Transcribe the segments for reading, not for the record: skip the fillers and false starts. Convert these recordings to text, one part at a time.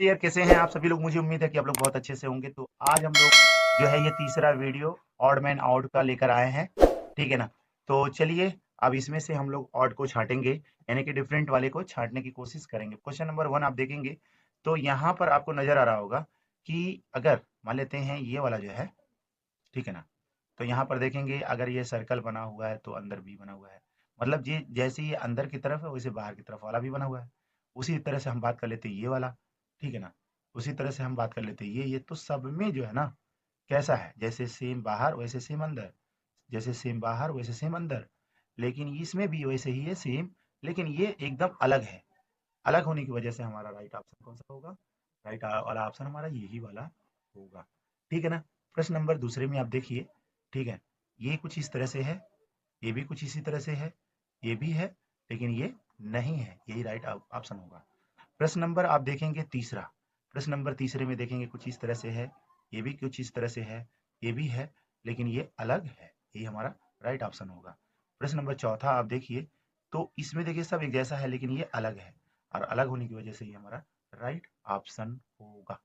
यार कैसे हैं आप सभी लोग। मुझे उम्मीद है कि आप लोग बहुत अच्छे से होंगे। तो आज हम लोग जो है ये तीसरा वीडियो ऑड मैन आउट का लेकर आए हैं, ठीक है ना। तो चलिए अब इसमें से हम लोग ऑड को छांटेंगे, यानी कि डिफरेंट वाले को छांटने की कोशिश करेंगे। क्वेश्चन नंबर 1 आप देखेंगे तो यहाँ पर आपको नजर आ रहा होगा कि अगर मान लेते हैं ये वाला जो है, ठीक है ना। तो यहाँ पर देखेंगे अगर ये सर्कल बना हुआ है तो अंदर भी बना हुआ है, मतलब ये जैसे ये अंदर की तरफ है वैसे बाहर की तरफ वाला भी बना हुआ है। उसी तरह से हम बात कर लेते हैं ये वाला, ठीक है ना। उसी तरह से हम बात कर लेते हैं ये तो सब में जो है ना कैसा है, जैसे सेम बाहर वैसे सेम अंदर, जैसे सेम बाहर वैसे सेम अंदर। लेकिन इसमें भी वैसे ही है सेम, लेकिन ये एकदम अलग है। अलग होने की वजह से हमारा राइट ऑप्शन कौन सा होगा? राइट वाला ऑप्शन हमारा यही वाला होगा, ठीक है ना। प्रश्न नंबर दूसरे में आप देखिए, ठीक है। ये कुछ इस तरह से है, ये भी कुछ इसी तरह से है, ये भी है, लेकिन ये नहीं है, यही राइट ऑप्शन होगा। प्रश्न नंबर आप देखेंगे तीसरा, प्रश्न नंबर तीसरे में देखेंगे कुछ इस तरह से है, ये भी कुछ इस तरह से है, ये भी है, लेकिन ये अलग है, यही हमारा राइट ऑप्शन होगा। प्रश्न नंबर चौथा आप देखिए तो इसमें देखिए सब एक जैसा है लेकिन ये अलग है, और अलग होने की वजह से ये हमारा राइट ऑप्शन होगा,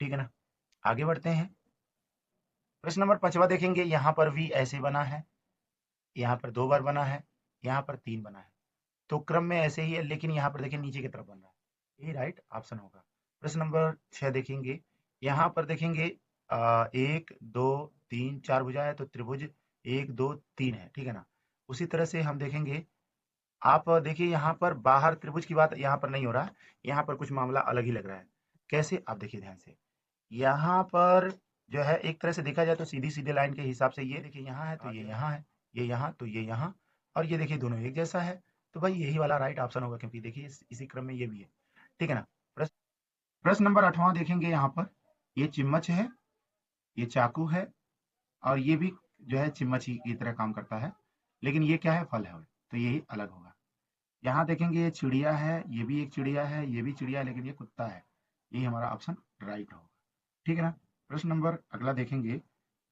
ठीक है ना। आगे बढ़ते हैं। प्रश्न नंबर पांचवा देखेंगे, यहाँ पर भी ऐसे बना है, यहाँ पर 2 बार बना है, यहाँ पर 3 बना है। तो क्रम में ऐसे ही है, लेकिन यहाँ पर देखिए नीचे की तरफ बन रहा है, ये राइट ऑप्शन होगा। प्रश्न नंबर 6 देखेंगे, यहाँ पर देखेंगे 1 2 3 4 भुजा है तो त्रिभुज 1 2 3 है, ठीक है ना। उसी तरह से हम देखेंगे, आप देखिए यहाँ पर बाहर त्रिभुज की बात यहाँ पर नहीं हो रहा है, यहाँ पर कुछ मामला अलग ही लग रहा है। कैसे? आप देखिए ध्यान से, यहाँ पर जो है एक तरह से देखा जाए तो सीधी सीधे लाइन के हिसाब से ये देखिए यहाँ है तो ये यहाँ है, ये यहाँ तो ये यहाँ, और ये देखिए दोनों एक जैसा है। तो भाई यही वाला राइट ऑप्शन होगा, क्योंकि देखिए इसी क्रम में ये भी है, ठीक है ना। प्रश्न प्रश्न नंबर 8वां देखेंगे, यहाँ पर ये चिम्मच है, ये चाकू है, और ये भी जो है चिम्मच ही की तरह काम करता है, लेकिन ये क्या है? फल है, तो यही अलग होगा। यहाँ देखेंगे ये चिड़िया है, ये भी एक चिड़िया है, ये भी चिड़िया है, लेकिन ये कुत्ता है, यही हमारा ऑप्शन राइट होगा, ठीक है ना। प्रश्न नंबर अगला देखेंगे,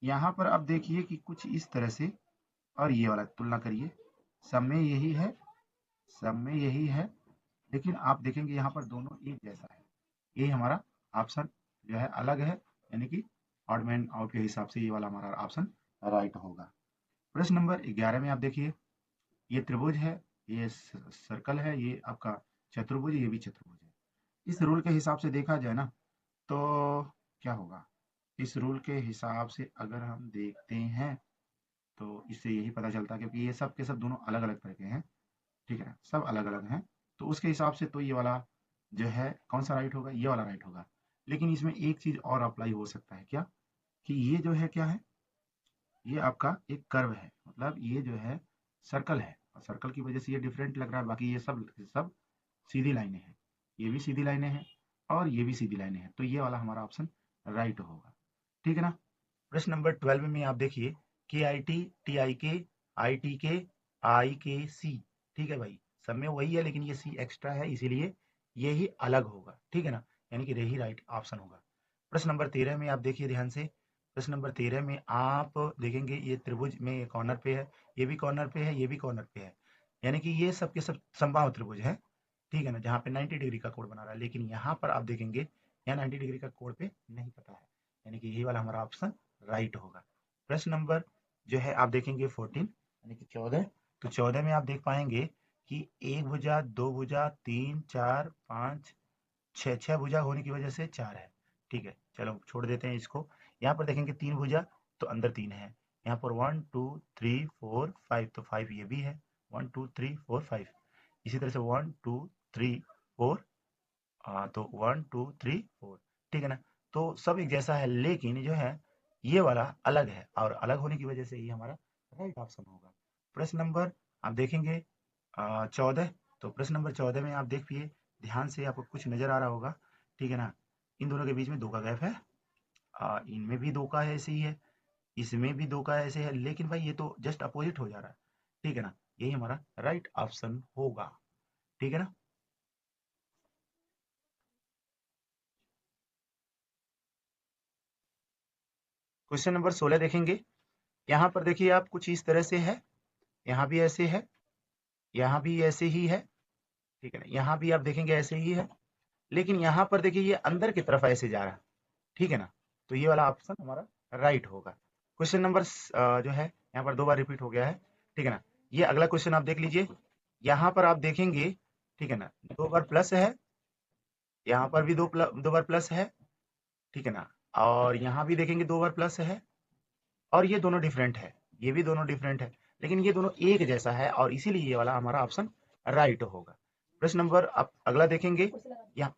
यहाँ पर आप देखिए कि कुछ इस तरह से, और ये वाला तुलना करिए, सब में यही है, सब में यही है, लेकिन आप देखेंगे यहाँ पर दोनों एक जैसा है, यही हमारा ऑप्शन जो है अलग है, यानी कि ऑड मैन आउट के हिसाब से ये वाला हमारा ऑप्शन राइट होगा। प्रश्न नंबर 11 में आप देखिए, ये त्रिभुज है, ये सर्कल है, ये आपका चतुर्भुज है, ये भी चतुर्भुज है। इस रूल के हिसाब से देखा जाए ना तो क्या होगा? इस रूल के हिसाब से अगर हम देखते हैं तो इससे यही पता चलता है, क्योंकि ये सब के सब दोनों अलग अलग तरह के हैं, ठीक है ना, सब अलग अलग हैं। तो उसके हिसाब से तो ये वाला जो है कौन सा राइट होगा? ये वाला राइट होगा। लेकिन इसमें एक चीज और अप्लाई हो सकता है, क्या? कि ये जो है क्या है, ये आपका एक कर्व है, मतलब ये जो है सर्कल है, और सर्कल की वजह से ये डिफरेंट लग रहा है, बाकी ये सब सब सीधी लाइनें हैं, ये भी सीधी लाइनें हैं और ये भी सीधी लाइनें हैं, तो ये वाला हमारा ऑप्शन राइट होगा, ठीक है ना। प्रश्न नंबर 12 में आप देखिए, के आई टी, टी आई के, आई टी के, आई के सी, ठीक है भाई, सब में वही है लेकिन ये सी एक्स्ट्रा है, इसीलिए ये ही अलग होगा, ठीक है ना, यानी कि यही राइट ऑप्शन होगा। प्रश्न नंबर 13 में आप देखिए ध्यान से, प्रश्न नंबर 13 में आप देखेंगे ये त्रिभुज में कॉर्नर पे है, ये भी कॉर्नर पे है, ये भी कॉर्नर पे है, यानी कि ये सब के सब समबाहु त्रिभुज है, ठीक है ना, जहाँ पे 90 डिग्री का कोण बना रहा है। लेकिन यहाँ पर आप देखेंगे यहाँ 90 डिग्री का कोण पे नहीं पता है, यानी कि यही वाला हमारा ऑप्शन राइट होगा। प्रश्न नंबर जो है आप देखेंगे 14, यानी कि 14, तो 14 में आप देख पाएंगे कि एक भुजा, दो भुजा, तीन, चार, पाँच, छः, छः भुजा होने की वजह से चार है, ठीक है, चलो छोड़ देते हैं इसको। यहाँ पर देखेंगे तीन भुजा तो अंदर तीन है, यहाँ पर 1 2 3 4 5, तो 5 ये भी है, 1 2 3 4 5। इसी तरह से 1 2 3 4, तो 1 2 3 4, ठीक है ना। तो सब एक जैसा है, लेकिन जो है ये वाला अलग है, और अलग होने की वजह से ये हमारा राइट ऑप्शन होगा। प्रश्न नंबर आप देखेंगे 14, तो प्रश्न नंबर 14 में आप देखिए ध्यान से, आपको कुछ नजर आ रहा होगा, ठीक है ना। इन दोनों के बीच में दो का गैप है, इनमें भी दो का ऐसे ही है, इसमें भी दो का ऐसे है, लेकिन भाई ये तो जस्ट अपोजिट हो जा रहा है, ठीक है ना, यही हमारा राइट ऑप्शन होगा, ठीक है ना। क्वेश्चन नंबर 16 देखेंगे, यहाँ पर देखिए आप कुछ इस तरह से है, यहाँ भी ऐसे है, यहाँ भी ऐसे ही है, ठीक है ना, यहाँ भी आप देखेंगे ऐसे ही है, लेकिन यहाँ पर देखिए ये अंदर की तरफ ऐसे जा रहा है, ठीक है ना, तो ये वाला ऑप्शन हमारा राइट होगा। क्वेश्चन नंबर जो है यहाँ पर 2 बार रिपीट हो गया है, ठीक है ना। ये अगला क्वेश्चन आप देख लीजिए, यहाँ पर आप देखेंगे, ठीक है ना, 2 बार प्लस है, यहाँ पर भी 2 बार प्लस है, ठीक है ना, और यहाँ भी देखेंगे 2 बार प्लस है, और ये दोनों डिफरेंट है, ये भी दोनों डिफरेंट है, लेकिन ये दोनों एक जैसा है और इसीलिए ये वाला हमारा ऑप्शन राइट होगा। प्रश्न नंबर आप अगला देखेंगे, यहाँ